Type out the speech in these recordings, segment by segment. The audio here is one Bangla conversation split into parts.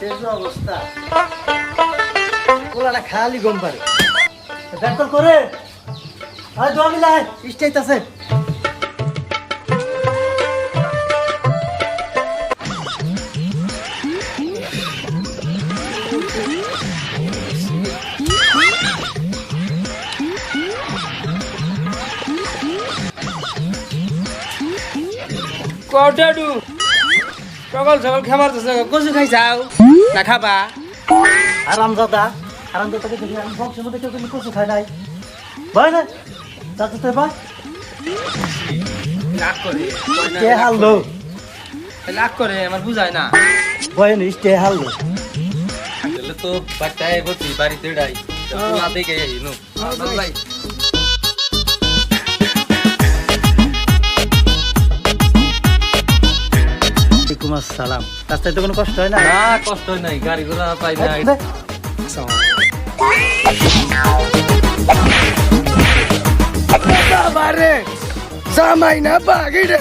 শেষ অবস্থা ওলা খালি গম পারে ব্যাকল করে আয় দোয়া মিলাই স্টেট আছে কটাডু সকাল সকাল খাবার তো কচু খাই যাও না খাবা আরামদাদা আরামদাদাকে দেখি আমি বংশের মধ্যে কেউ কিন্তু কচু খায় নাই ভয় না চাচু তো ভাই রাগ করে কে হারলো রাগ করে আমার বুঝায় না ভয় নেই কে হারলো তাহলে তো বাচ্চায় বসি বাড়িতে ডাই না দেখে নো ভাই ওয়ালাইকুম আসসালাম রাস্তায় তো কোনো কষ্ট হয় না না কষ্ট নাই গাড়ি ঘোড়া পাই না বাবারে জামাই না বাগি রে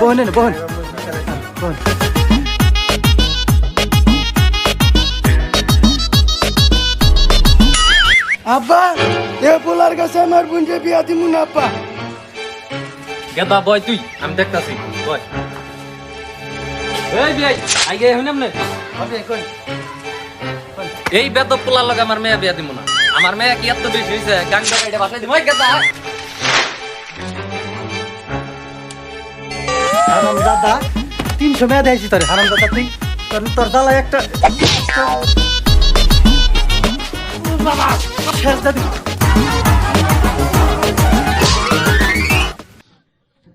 বহনে বহন আব্বা এ পোলার কাছে আমার বুনকে বিয়া দিমু না আব্বা গেদা বয় তুই আমি দেখতাছি বয় এই ভাই আগে হইন আমনে এই বেদ পোলার লগে আমার মেয়ে বিয়া দিমু না আমার মেয়ে কি এত বেশি হইছে গাঙ্গা কাইটা বাসায় দিমু ওই গেদা হারামদাদা 300 মেয়া দেয়ছি তোরে হারামদাদা তুই তোর জ্বালায় একটা বাবা শেষ দাদি